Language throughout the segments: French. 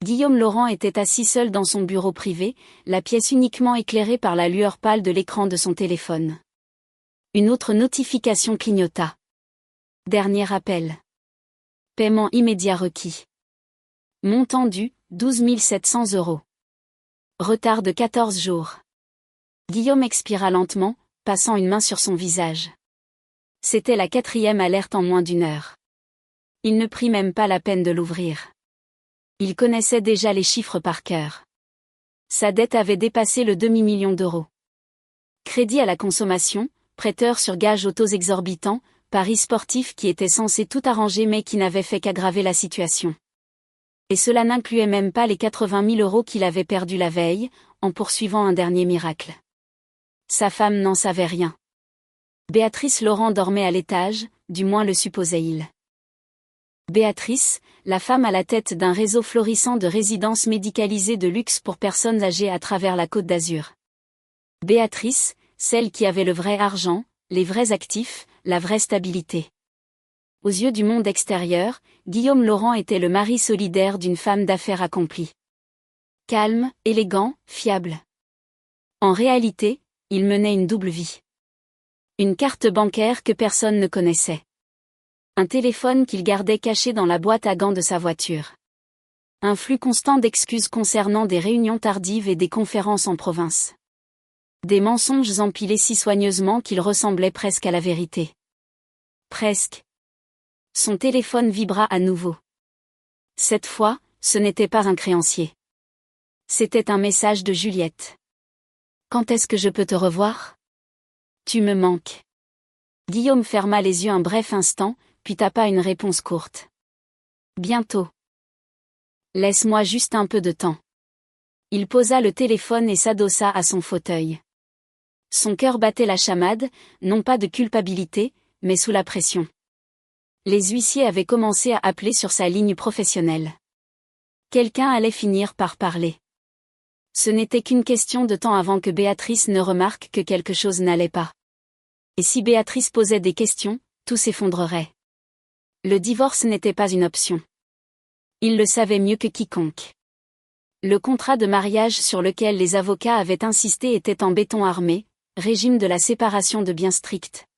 Guillaume Laurent était assis seul dans son bureau privé, la pièce uniquement éclairée par la lueur pâle de l'écran de son téléphone. Une autre notification clignota. Dernier appel. Paiement immédiat requis. Montant dû, 12 700 €. Retard de 14 jours. Guillaume expira lentement, passant une main sur son visage. C'était la 4e alerte en moins d'1 heure. Il ne prit même pas la peine de l'ouvrir. Il connaissait déjà les chiffres par cœur. Sa dette avait dépassé le demi-million d'euros. Crédit à la consommation, prêteur sur gage aux taux exorbitants, paris sportifs qui étaient censés tout arranger mais qui n'avaient fait qu'aggraver la situation. Et cela n'incluait même pas les 80 000 € qu'il avait perdus la veille, en poursuivant un dernier miracle. Sa femme n'en savait rien. Béatrice Laurent dormait à l'étage, du moins le supposait-il. Béatrice, la femme à la tête d'un réseau florissant de résidences médicalisées de luxe pour personnes âgées à travers la Côte d'Azur. Béatrice, celle qui avait le vrai argent, les vrais actifs, la vraie stabilité. Aux yeux du monde extérieur, Guillaume Laurent était le mari solidaire d'une femme d'affaires accomplie. Calme, élégant, fiable. En réalité, il menait une double vie. Une carte bancaire que personne ne connaissait. Un téléphone qu'il gardait caché dans la boîte à gants de sa voiture. Un flux constant d'excuses concernant des réunions tardives et des conférences en province. Des mensonges empilés si soigneusement qu'ils ressemblaient presque à la vérité. Presque. Son téléphone vibra à nouveau. Cette fois, ce n'était pas un créancier. C'était un message de Juliette. « Quand est-ce que je peux te revoir ? Tu me manques. » Guillaume ferma les yeux un bref instant, puis tapa une réponse courte. « Bientôt. Laisse-moi juste un peu de temps. » Il posa le téléphone et s'adossa à son fauteuil. Son cœur battait la chamade, non pas de culpabilité, mais sous la pression. Les huissiers avaient commencé à appeler sur sa ligne professionnelle. Quelqu'un allait finir par parler. Ce n'était qu'une question de temps avant que Béatrice ne remarque que quelque chose n'allait pas. Et si Béatrice posait des questions, tout s'effondrerait. Le divorce n'était pas une option. Il le savait mieux que quiconque. Le contrat de mariage sur lequel les avocats avaient insisté était en béton armé, régime de la séparation de biens strict.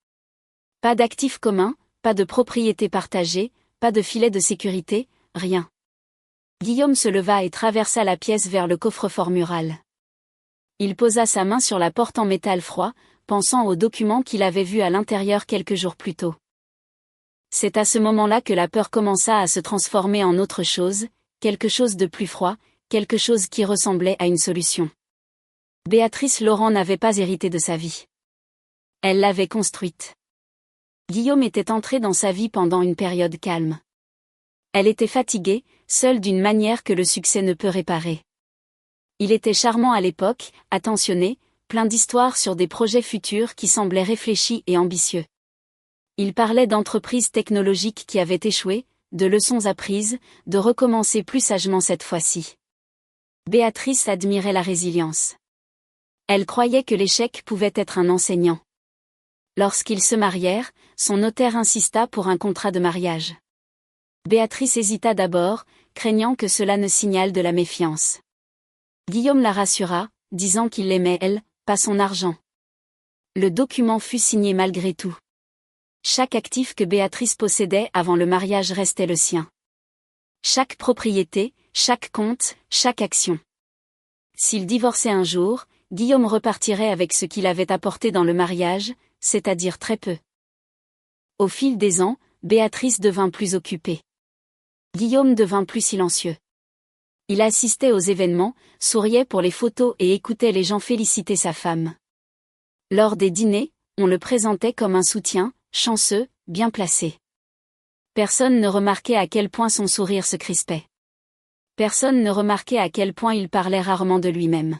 Pas d'actifs communs, pas de propriété partagée, pas de filet de sécurité, rien. Guillaume se leva et traversa la pièce vers le coffre-fort mural. Il posa sa main sur la porte en métal froid, pensant aux documents qu'il avait vus à l'intérieur quelques jours plus tôt. C'est à ce moment-là que la peur commença à se transformer en autre chose, quelque chose de plus froid, quelque chose qui ressemblait à une solution. Béatrice Laurent n'avait pas hérité de sa vie. Elle l'avait construite. Guillaume était entré dans sa vie pendant une période calme. Elle était fatiguée, seule d'une manière que le succès ne peut réparer. Il était charmant à l'époque, attentionné, plein d'histoires sur des projets futurs qui semblaient réfléchis et ambitieux. Il parlait d'entreprises technologiques qui avaient échoué, de leçons apprises, de recommencer plus sagement cette fois-ci. Béatrice admirait la résilience. Elle croyait que l'échec pouvait être un enseignant. Lorsqu'ils se marièrent, son notaire insista pour un contrat de mariage. Béatrice hésita d'abord, craignant que cela ne signale de la méfiance. Guillaume la rassura, disant qu'il l'aimait elle, pas son argent. Le document fut signé malgré tout. Chaque actif que Béatrice possédait avant le mariage restait le sien. Chaque propriété, chaque compte, chaque action. S'il divorçait un jour, Guillaume repartirait avec ce qu'il avait apporté dans le mariage, c'est-à-dire très peu. Au fil des ans, Béatrice devint plus occupée. Guillaume devint plus silencieux. Il assistait aux événements, souriait pour les photos et écoutait les gens féliciter sa femme. Lors des dîners, on le présentait comme un soutien, chanceux, bien placé. Personne ne remarquait à quel point son sourire se crispait. Personne ne remarquait à quel point il parlait rarement de lui-même.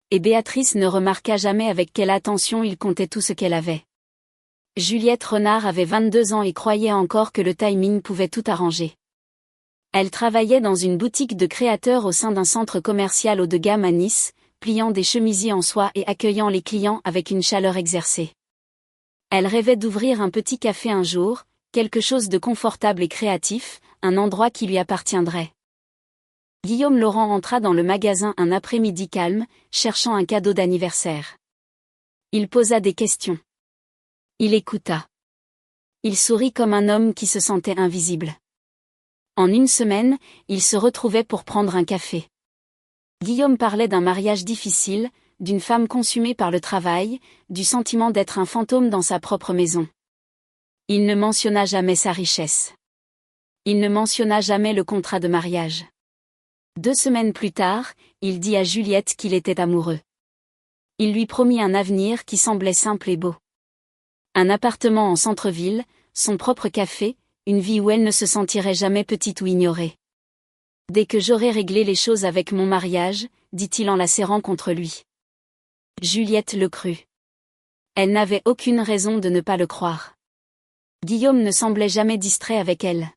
Et Béatrice ne remarqua jamais avec quelle attention il comptait tout ce qu'elle avait. Juliette Renard avait 22 ans et croyait encore que le timing pouvait tout arranger. Elle travaillait dans une boutique de créateurs au sein d'un centre commercial haut de gamme à Nice, pliant des chemisiers en soie et accueillant les clients avec une chaleur exercée. Elle rêvait d'ouvrir un petit café un jour, quelque chose de confortable et créatif, un endroit qui lui appartiendrait. Guillaume Laurent entra dans le magasin un après-midi calme, cherchant un cadeau d'anniversaire. Il posa des questions. Il écouta. Il sourit comme un homme qui se sentait invisible. En une semaine, il se retrouvait pour prendre un café. Guillaume parlait d'un mariage difficile, d'une femme consumée par le travail, du sentiment d'être un fantôme dans sa propre maison. Il ne mentionna jamais sa richesse. Il ne mentionna jamais le contrat de mariage. 2 semaines plus tard, il dit à Juliette qu'il était amoureux. Il lui promit un avenir qui semblait simple et beau. Un appartement en centre-ville, son propre café, une vie où elle ne se sentirait jamais petite ou ignorée. Dès que j'aurai réglé les choses avec mon mariage, dit-il en la serrant contre lui. Juliette le crut. Elle n'avait aucune raison de ne pas le croire. Guillaume ne semblait jamais distrait avec elle.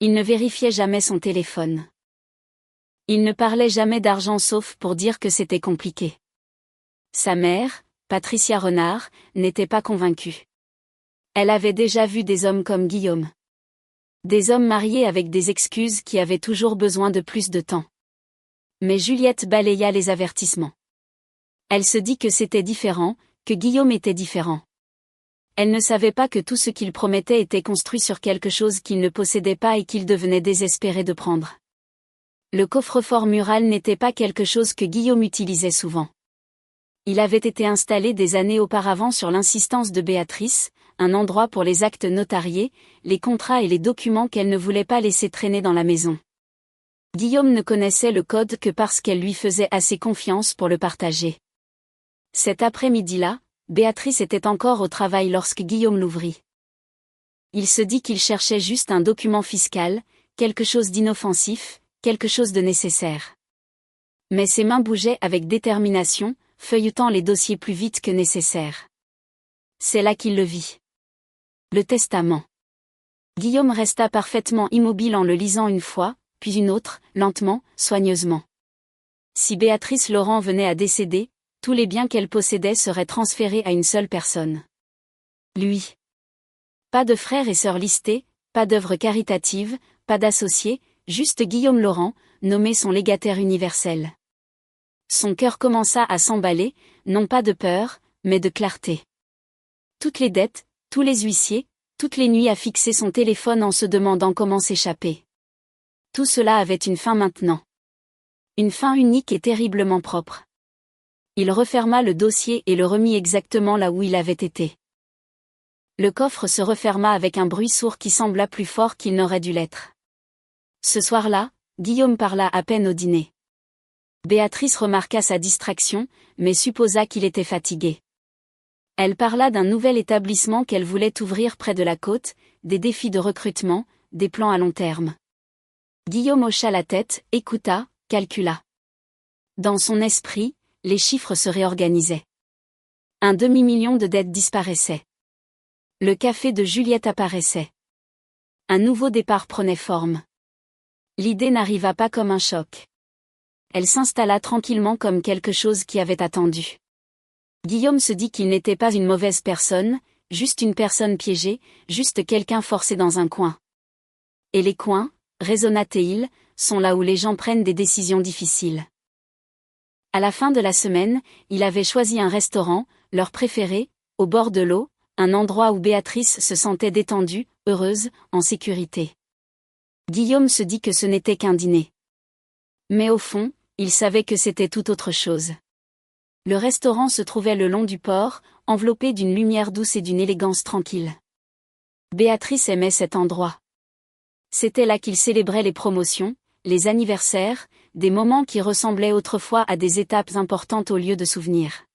Il ne vérifiait jamais son téléphone. Il ne parlait jamais d'argent sauf pour dire que c'était compliqué. Sa mère, Patricia Renard, n'était pas convaincue. Elle avait déjà vu des hommes comme Guillaume. Des hommes mariés avec des excuses qui avaient toujours besoin de plus de temps. Mais Juliette balaya les avertissements. Elle se dit que c'était différent, que Guillaume était différent. Elle ne savait pas que tout ce qu'il promettait était construit sur quelque chose qu'il ne possédait pas et qu'il devenait désespéré de prendre. Le coffre-fort mural n'était pas quelque chose que Guillaume utilisait souvent. Il avait été installé des années auparavant sur l'insistance de Béatrice, un endroit pour les actes notariés, les contrats et les documents qu'elle ne voulait pas laisser traîner dans la maison. Guillaume ne connaissait le code que parce qu'elle lui faisait assez confiance pour le partager. Cet après-midi-là, Béatrice était encore au travail lorsque Guillaume l'ouvrit. Il se dit qu'il cherchait juste un document fiscal, quelque chose d'inoffensif, quelque chose de nécessaire. Mais ses mains bougeaient avec détermination, feuilletant les dossiers plus vite que nécessaire. C'est là qu'il le vit. Le testament. Guillaume resta parfaitement immobile en le lisant une fois, puis une autre, lentement, soigneusement. Si Béatrice Laurent venait à décéder, tous les biens qu'elle possédait seraient transférés à une seule personne. Lui. Pas de frères et sœurs listés, pas d'œuvre caritative, pas d'associés, juste Guillaume Laurent, nommé son légataire universel. Son cœur commença à s'emballer, non pas de peur, mais de clarté. Toutes les dettes, tous les huissiers, toutes les nuits à fixer son téléphone en se demandant comment s'échapper. Tout cela avait une fin maintenant. Une fin unique et terriblement propre. Il referma le dossier et le remit exactement là où il avait été. Le coffre se referma avec un bruit sourd qui sembla plus fort qu'il n'aurait dû l'être. Ce soir-là, Guillaume parla à peine au dîner. Béatrice remarqua sa distraction, mais supposa qu'il était fatigué. Elle parla d'un nouvel établissement qu'elle voulait ouvrir près de la côte, des défis de recrutement, des plans à long terme. Guillaume hocha la tête, écouta, calcula. Dans son esprit, les chiffres se réorganisaient. Un demi-million de dettes disparaissaient. Le café de Juliette apparaissait. Un nouveau départ prenait forme. L'idée n'arriva pas comme un choc. Elle s'installa tranquillement comme quelque chose qui avait attendu. Guillaume se dit qu'il n'était pas une mauvaise personne, juste une personne piégée, juste quelqu'un forcé dans un coin. Et les coins, raisonna-t-il, sont là où les gens prennent des décisions difficiles. À la fin de la semaine, il avait choisi un restaurant, leur préféré, au bord de l'eau, un endroit où Béatrice se sentait détendue, heureuse, en sécurité. Guillaume se dit que ce n'était qu'un dîner. Mais au fond, il savait que c'était tout autre chose. Le restaurant se trouvait le long du port, enveloppé d'une lumière douce et d'une élégance tranquille. Béatrice aimait cet endroit. C'était là qu'il célébrait les promotions, les anniversaires, des moments qui ressemblaient autrefois à des étapes importantes au lieu de souvenirs.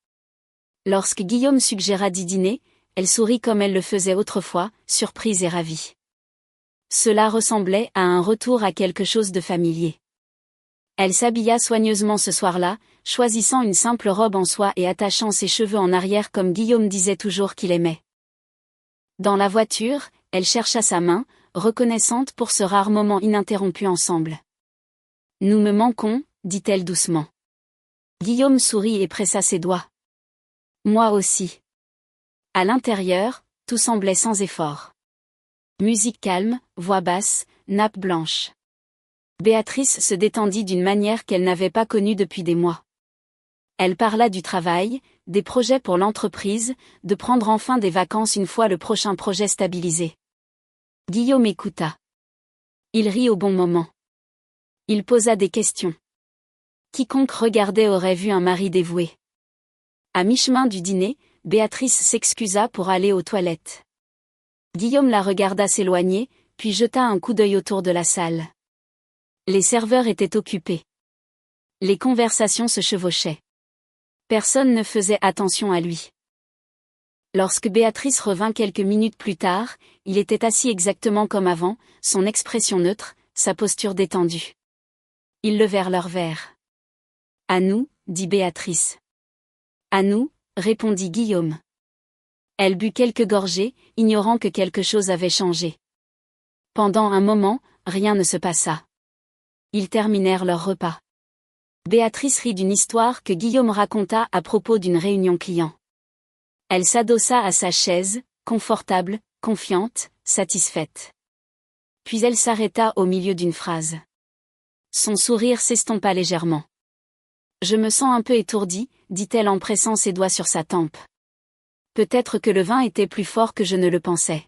Lorsque Guillaume suggéra d'y dîner, elle sourit comme elle le faisait autrefois, surprise et ravie. Cela ressemblait à un retour à quelque chose de familier. Elle s'habilla soigneusement ce soir-là, choisissant une simple robe en soie et attachant ses cheveux en arrière comme Guillaume disait toujours qu'il aimait. Dans la voiture, elle chercha sa main, reconnaissante pour ce rare moment ininterrompu ensemble. « Nous me manquons », dit-elle doucement. Guillaume sourit et pressa ses doigts. « Moi aussi. » À l'intérieur, tout semblait sans effort. Musique calme, voix basse, nappe blanche. Béatrice se détendit d'une manière qu'elle n'avait pas connue depuis des mois. Elle parla du travail, des projets pour l'entreprise, de prendre enfin des vacances une fois le prochain projet stabilisé. Guillaume écouta. Il rit au bon moment. Il posa des questions. Quiconque regardait aurait vu un mari dévoué. À mi-chemin du dîner, Béatrice s'excusa pour aller aux toilettes. Guillaume la regarda s'éloigner, puis jeta un coup d'œil autour de la salle. Les serveurs étaient occupés. Les conversations se chevauchaient. Personne ne faisait attention à lui. Lorsque Béatrice revint quelques minutes plus tard, il était assis exactement comme avant, son expression neutre, sa posture détendue. Ils levèrent leur verre. « À nous » dit Béatrice. « À nous » répondit Guillaume. Elle but quelques gorgées, ignorant que quelque chose avait changé. Pendant un moment, rien ne se passa. Ils terminèrent leur repas. Béatrice rit d'une histoire que Guillaume raconta à propos d'une réunion client. Elle s'adossa à sa chaise, confortable, confiante, satisfaite. Puis elle s'arrêta au milieu d'une phrase. Son sourire s'estompa légèrement. « Je me sens un peu étourdie », dit-elle en pressant ses doigts sur sa tempe. Peut-être que le vin était plus fort que je ne le pensais.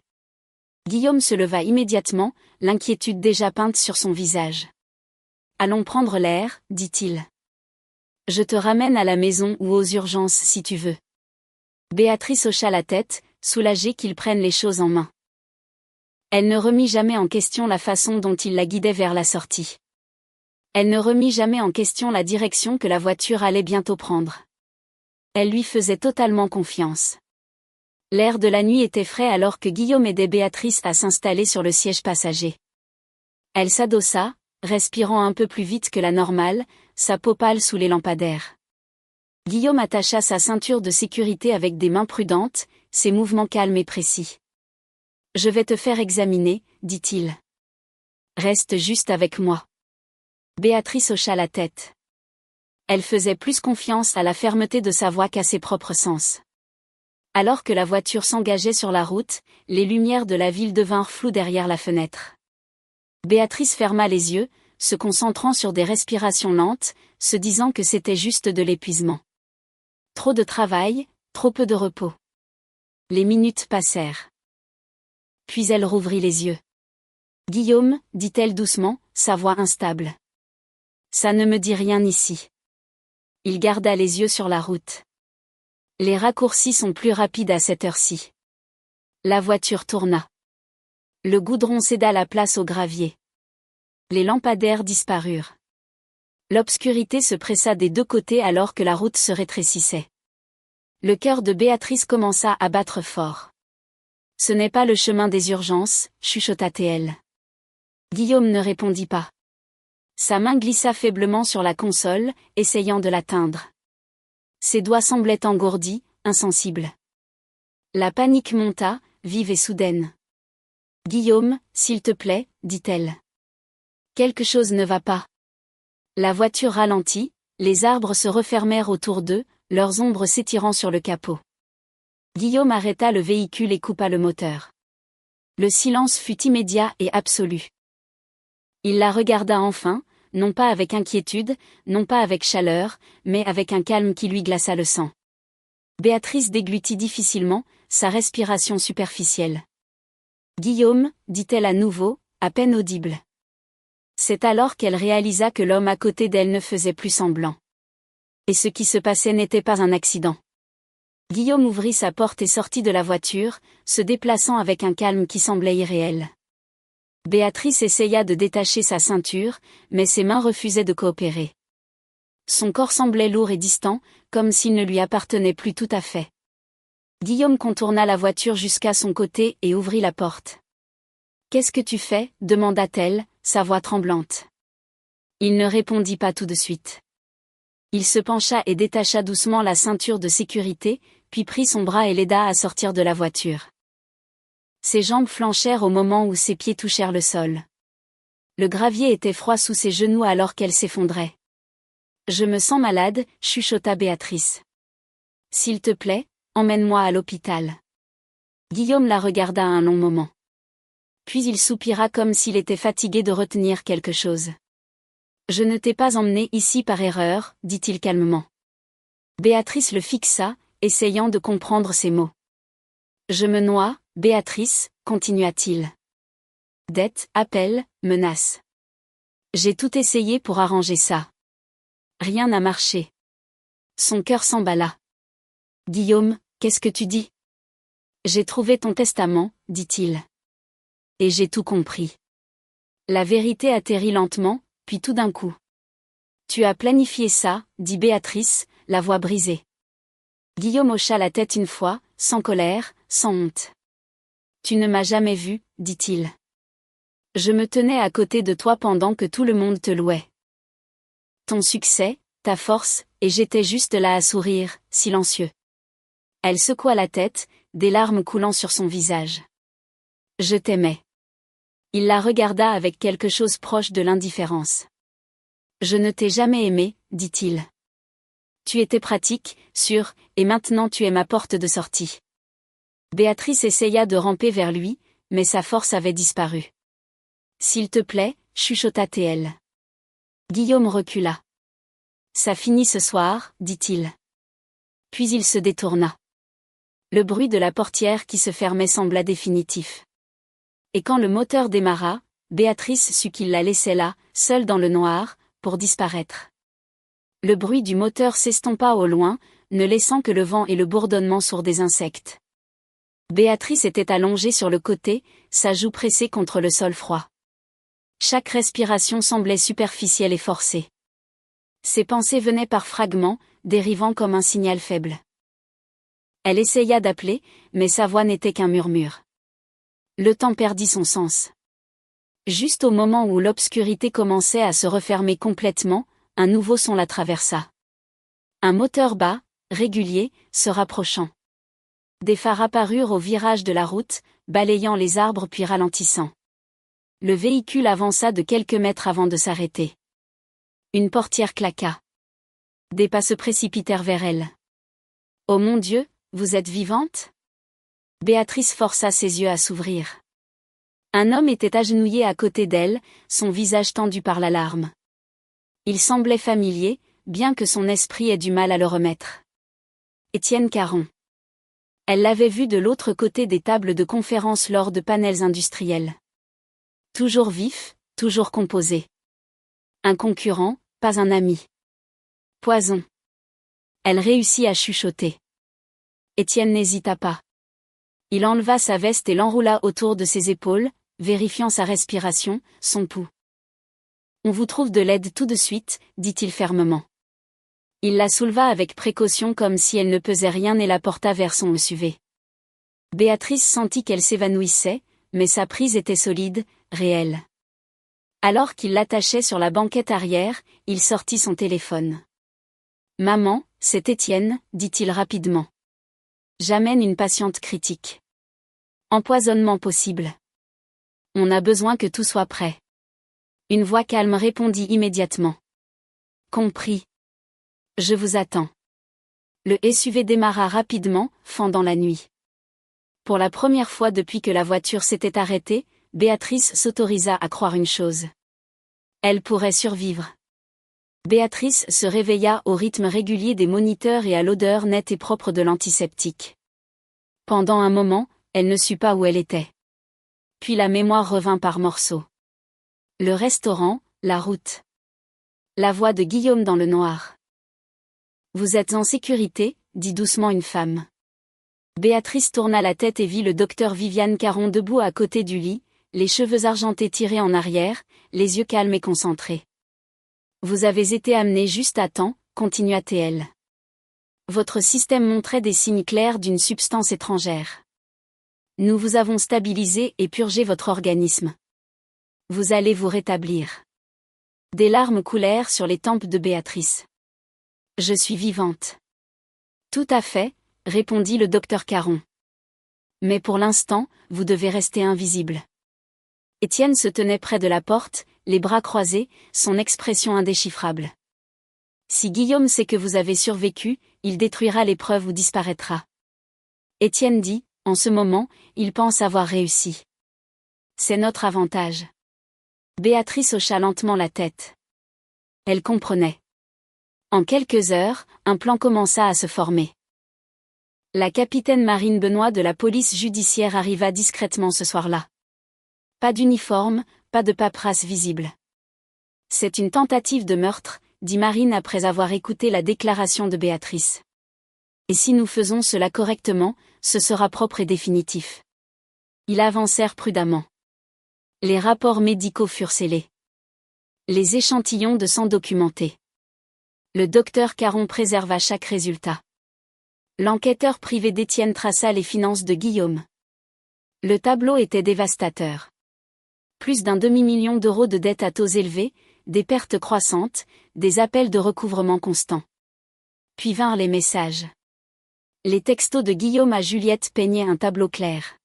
Guillaume se leva immédiatement, l'inquiétude déjà peinte sur son visage. « Allons prendre l'air, dit-il. Je te ramène à la maison ou aux urgences si tu veux. » Béatrice hocha la tête, soulagée qu'il prenne les choses en main. Elle ne remit jamais en question la façon dont il la guidait vers la sortie. Elle ne remit jamais en question la direction que la voiture allait bientôt prendre. Elle lui faisait totalement confiance. L'air de la nuit était frais alors que Guillaume aidait Béatrice à s'installer sur le siège passager. Elle s'adossa, respirant un peu plus vite que la normale, sa peau pâle sous les lampadaires. Guillaume attacha sa ceinture de sécurité avec des mains prudentes, ses mouvements calmes et précis. « Je vais te faire examiner, dit-il. Reste juste avec moi. » Béatrice hocha la tête. Elle faisait plus confiance à la fermeté de sa voix qu'à ses propres sens. Alors que la voiture s'engageait sur la route, les lumières de la ville devinrent floues derrière la fenêtre. Béatrice ferma les yeux, se concentrant sur des respirations lentes, se disant que c'était juste de l'épuisement. Trop de travail, trop peu de repos. Les minutes passèrent. Puis elle rouvrit les yeux. « Guillaume » dit-elle doucement, sa voix instable. « Ça ne me dit rien ici. » Il garda les yeux sur la route. Les raccourcis sont plus rapides à cette heure-ci. La voiture tourna. Le goudron céda la place au gravier. Les lampadaires disparurent. L'obscurité se pressa des deux côtés alors que la route se rétrécissait. Le cœur de Béatrice commença à battre fort. « Ce n'est pas le chemin des urgences », chuchota-t-elle. Guillaume ne répondit pas. Sa main glissa faiblement sur la console, essayant de l'atteindre. Ses doigts semblaient engourdis, insensibles. La panique monta, vive et soudaine. « Guillaume, s'il te plaît », dit-elle. Quelque chose ne va pas. La voiture ralentit, les arbres se refermèrent autour d'eux, leurs ombres s'étirant sur le capot. Guillaume arrêta le véhicule et coupa le moteur. Le silence fut immédiat et absolu. Il la regarda enfin, non pas avec inquiétude, non pas avec chaleur, mais avec un calme qui lui glaça le sang. Béatrice déglutit difficilement, sa respiration superficielle. « Guillaume » dit-elle à nouveau, à peine audible. C'est alors qu'elle réalisa que l'homme à côté d'elle ne faisait plus semblant. Et ce qui se passait n'était pas un accident. Guillaume ouvrit sa porte et sortit de la voiture, se déplaçant avec un calme qui semblait irréel. Béatrice essaya de détacher sa ceinture, mais ses mains refusaient de coopérer. Son corps semblait lourd et distant, comme s'il ne lui appartenait plus tout à fait. Guillaume contourna la voiture jusqu'à son côté et ouvrit la porte. « Qu'est-ce que tu fais » demanda-t-elle, sa voix tremblante. Il ne répondit pas tout de suite. Il se pencha et détacha doucement la ceinture de sécurité, puis prit son bras et l'aida à sortir de la voiture. Ses jambes flanchèrent au moment où ses pieds touchèrent le sol. Le gravier était froid sous ses genoux alors qu'elle s'effondrait. « Je me sens malade » chuchota Béatrice. « S'il te plaît, emmène-moi à l'hôpital. » Guillaume la regarda un long moment. Puis il soupira comme s'il était fatigué de retenir quelque chose. Je ne t'ai pas emmené ici par erreur, dit-il calmement. Béatrice le fixa, essayant de comprendre ses mots. Je me noie, Béatrice, continua-t-il. Dette, appel, menace. J'ai tout essayé pour arranger ça. Rien n'a marché. Son cœur s'emballa. Guillaume, qu'est-ce que tu dis? J'ai trouvé ton testament, dit-il. Et j'ai tout compris. La vérité atterrit lentement, puis tout d'un coup. Tu as planifié ça, dit Béatrice, la voix brisée. Guillaume hocha la tête une fois, sans colère, sans honte. Tu ne m'as jamais vu, dit-il. Je me tenais à côté de toi pendant que tout le monde te louait. Ton succès, ta force, et j'étais juste là à sourire, silencieux. Elle secoua la tête, des larmes coulant sur son visage. Je t'aimais. Il la regarda avec quelque chose proche de l'indifférence. Je ne t'ai jamais aimé, dit-il. Tu étais pratique, sûr, et maintenant tu es ma porte de sortie. Béatrice essaya de ramper vers lui, mais sa force avait disparu. S'il te plaît, chuchota-t-elle. Guillaume recula. Ça finit ce soir, dit-il. Puis il se détourna. Le bruit de la portière qui se fermait sembla définitif. Et quand le moteur démarra, Béatrice sut qu'il la laissait là, seule dans le noir, pour disparaître. Le bruit du moteur s'estompa au loin, ne laissant que le vent et le bourdonnement sourd des insectes. Béatrice était allongée sur le côté, sa joue pressée contre le sol froid. Chaque respiration semblait superficielle et forcée. Ses pensées venaient par fragments, dérivant comme un signal faible. Elle essaya d'appeler, mais sa voix n'était qu'un murmure. Le temps perdit son sens. Juste au moment où l'obscurité commençait à se refermer complètement, un nouveau son la traversa. Un moteur bas, régulier, se rapprochant. Des phares apparurent au virage de la route, balayant les arbres puis ralentissant. Le véhicule avança de quelques mètres avant de s'arrêter. Une portière claqua. Des pas se précipitèrent vers elle. « Oh mon Dieu, vous êtes vivante ?» Béatrice força ses yeux à s'ouvrir. Un homme était agenouillé à côté d'elle, son visage tendu par l'alarme. Il semblait familier, bien que son esprit ait du mal à le remettre. Étienne Caron. Elle l'avait vu de l'autre côté des tables de conférence lors de panels industriels. Toujours vif, toujours composé. Un concurrent, pas un ami. Poison. Elle réussit à chuchoter. Étienne n'hésita pas. Il enleva sa veste et l'enroula autour de ses épaules, vérifiant sa respiration, son pouls. « On vous trouve de l'aide tout de suite, dit-il fermement. Il la souleva avec précaution comme si elle ne pesait rien et la porta vers son SUV. Béatrice sentit qu'elle s'évanouissait, mais sa prise était solide, réelle. Alors qu'il l'attachait sur la banquette arrière, il sortit son téléphone. « Maman, c'est Étienne, dit-il rapidement. J'amène une patiente critique. Empoisonnement possible. On a besoin que tout soit prêt. » Une voix calme répondit immédiatement. « Compris. Je vous attends. » Le SUV démarra rapidement, fendant la nuit. Pour la première fois depuis que la voiture s'était arrêtée, Béatrice s'autorisa à croire une chose. Elle pourrait survivre. Béatrice se réveilla au rythme régulier des moniteurs et à l'odeur nette et propre de l'antiseptique. Pendant un moment, elle ne sut pas où elle était. Puis la mémoire revint par morceaux. Le restaurant, la route. La voix de Guillaume dans le noir. « Vous êtes en sécurité ?» dit doucement une femme. Béatrice tourna la tête et vit le docteur Viviane Caron debout à côté du lit, les cheveux argentés tirés en arrière, les yeux calmes et concentrés. « Vous avez été amené juste à temps, continua-t-elle. Votre système montrait des signes clairs d'une substance étrangère. Nous vous avons stabilisé et purgé votre organisme. Vous allez vous rétablir. » Des larmes coulèrent sur les tempes de Béatrice. « Je suis vivante. » « Tout à fait, » répondit le docteur Caron. « Mais pour l'instant, vous devez rester invisible. » Étienne se tenait près de la porte, les bras croisés, son expression indéchiffrable. « Si Guillaume sait que vous avez survécu, il détruira les preuves ou disparaîtra. » Étienne dit, « En ce moment, il pense avoir réussi. C'est notre avantage. » Béatrice hocha lentement la tête. Elle comprenait. En quelques heures, un plan commença à se former. La capitaine Marine Benoît de la police judiciaire arriva discrètement ce soir-là. Pas d'uniforme, pas de paperasse visible. C'est une tentative de meurtre, dit Marine après avoir écouté la déclaration de Béatrice. Et si nous faisons cela correctement, ce sera propre et définitif. Ils avancèrent prudemment. Les rapports médicaux furent scellés. Les échantillons de sang documentés. Le docteur Caron préserva chaque résultat. L'enquêteur privé d'Étienne traça les finances de Guillaume. Le tableau était dévastateur. Plus d'un demi-million d'euros de dettes à taux élevés, des pertes croissantes, des appels de recouvrement constants. Puis vinrent les messages. Les textos de Guillaume à Juliette peignaient un tableau clair.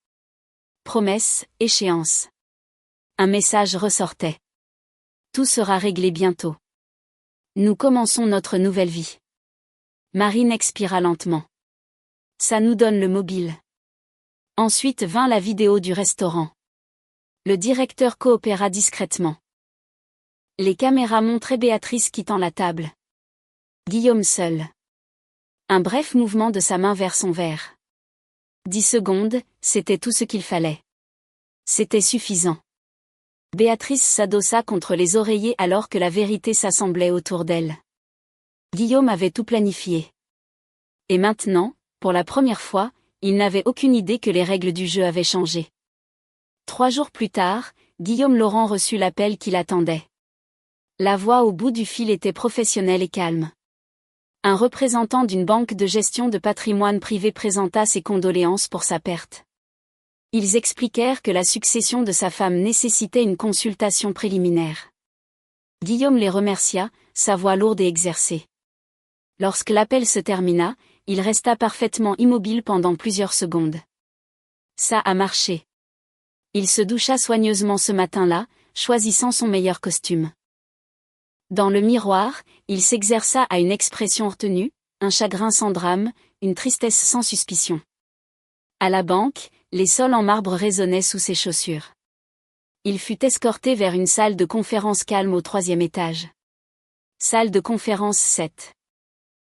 Promesses, échéances. Un message ressortait. Tout sera réglé bientôt. Nous commençons notre nouvelle vie. Marine expira lentement. Ça nous donne le mobile. Ensuite vint la vidéo du restaurant. Le directeur coopéra discrètement. Les caméras montraient Béatrice quittant la table. Guillaume seul. Un bref mouvement de sa main vers son verre. 10 secondes, c'était tout ce qu'il fallait. C'était suffisant. Béatrice s'adossa contre les oreillers alors que la vérité s'assemblait autour d'elle. Guillaume avait tout planifié. Et maintenant, pour la première fois, il n'avait aucune idée que les règles du jeu avaient changé. 3 jours plus tard, Guillaume Laurent reçut l'appel qui l'attendait. La voix au bout du fil était professionnelle et calme. Un représentant d'une banque de gestion de patrimoine privé présenta ses condoléances pour sa perte. Ils expliquèrent que la succession de sa femme nécessitait une consultation préliminaire. Guillaume les remercia, sa voix lourde et exercée. Lorsque l'appel se termina, il resta parfaitement immobile pendant plusieurs secondes. Ça a marché. Il se doucha soigneusement ce matin-là, choisissant son meilleur costume. Dans le miroir, il s'exerça à une expression retenue, un chagrin sans drame, une tristesse sans suspicion. À la banque, les sols en marbre résonnaient sous ses chaussures. Il fut escorté vers une salle de conférence calme au 3e étage. Salle de conférence 7.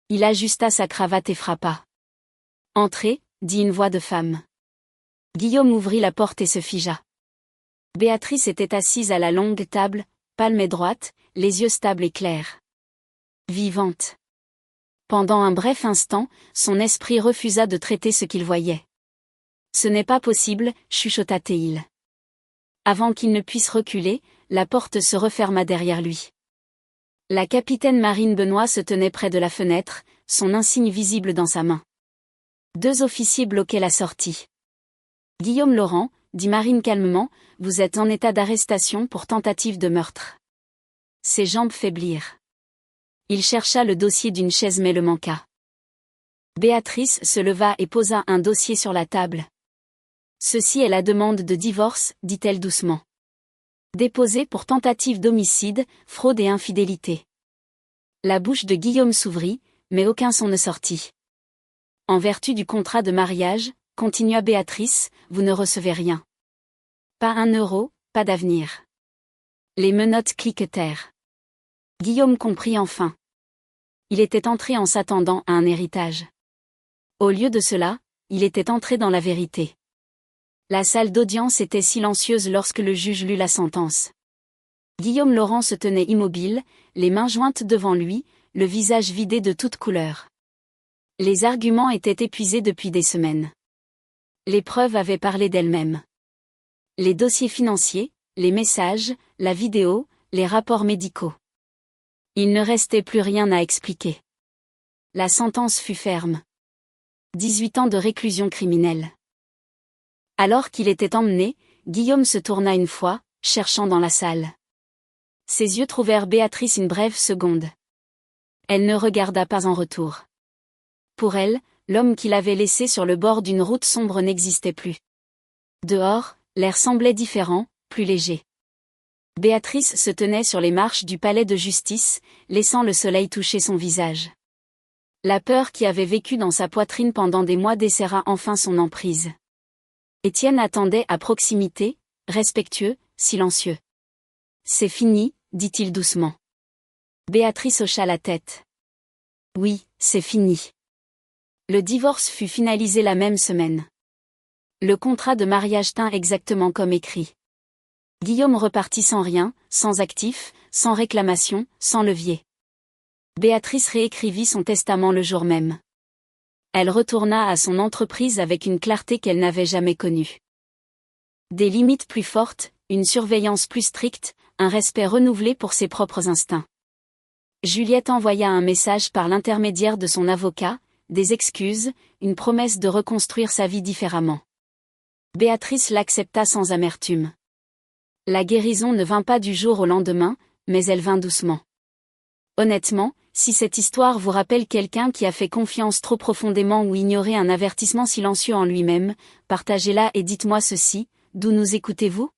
Il ajusta sa cravate et frappa. « Entrez », dit une voix de femme. Guillaume ouvrit la porte et se figea. Béatrice était assise à la longue table, palme et droite, les yeux stables et clairs. Vivante. Pendant un bref instant, son esprit refusa de traiter ce qu'il voyait. « Ce n'est pas possible », chuchota-t-il. Avant qu'il ne puisse reculer, la porte se referma derrière lui. La capitaine Marine Benoît se tenait près de la fenêtre, son insigne visible dans sa main. 2 officiers bloquaient la sortie. « Guillaume Laurent », dit Marine calmement, « vous êtes en état d'arrestation pour tentative de meurtre. » Ses jambes faiblirent. Il chercha le dossier d'une chaise mais le manqua. Béatrice se leva et posa un dossier sur la table. « Ceci est la demande de divorce, dit-elle doucement. Déposée pour tentative d'homicide, fraude et infidélité. » La bouche de Guillaume s'ouvrit, mais aucun son ne sortit. « En vertu du contrat de mariage, continua Béatrice, vous ne recevez rien. Pas 1 euro, pas d'avenir. » Les menottes cliquetèrent. Guillaume comprit enfin. Il était entré en s'attendant à un héritage. Au lieu de cela, il était entré dans la vérité. La salle d'audience était silencieuse lorsque le juge lut la sentence. Guillaume Laurent se tenait immobile, les mains jointes devant lui, le visage vidé de toute couleur. Les arguments étaient épuisés depuis des semaines. Les preuves avaient parlé d'elles-mêmes. Les dossiers financiers, les messages, la vidéo, les rapports médicaux. Il ne restait plus rien à expliquer. La sentence fut ferme. 18 ans de réclusion criminelle. Alors qu'il était emmené, Guillaume se tourna une fois, cherchant dans la salle. Ses yeux trouvèrent Béatrice une brève seconde. Elle ne regarda pas en retour. Pour elle, l'homme qu'il avait laissé sur le bord d'une route sombre n'existait plus. Dehors, l'air semblait différent, plus léger. Béatrice se tenait sur les marches du palais de justice, laissant le soleil toucher son visage. La peur qui avait vécu dans sa poitrine pendant des mois desserra enfin son emprise. Étienne attendait à proximité, respectueux, silencieux. « C'est fini », dit-il doucement. Béatrice hocha la tête. Oui, c'est fini. Le divorce fut finalisé la même semaine. Le contrat de mariage tint exactement comme écrit. Guillaume repartit sans rien, sans actif, sans réclamation, sans levier. Béatrice réécrivit son testament le jour même. Elle retourna à son entreprise avec une clarté qu'elle n'avait jamais connue. Des limites plus fortes, une surveillance plus stricte, un respect renouvelé pour ses propres instincts. Juliette envoya un message par l'intermédiaire de son avocat, des excuses, une promesse de reconstruire sa vie différemment. Béatrice l'accepta sans amertume. La guérison ne vint pas du jour au lendemain, mais elle vint doucement. Honnêtement, si cette histoire vous rappelle quelqu'un qui a fait confiance trop profondément ou ignoré un avertissement silencieux en lui-même, partagez-la et dites-moi ceci, d'où nous écoutez-vous ?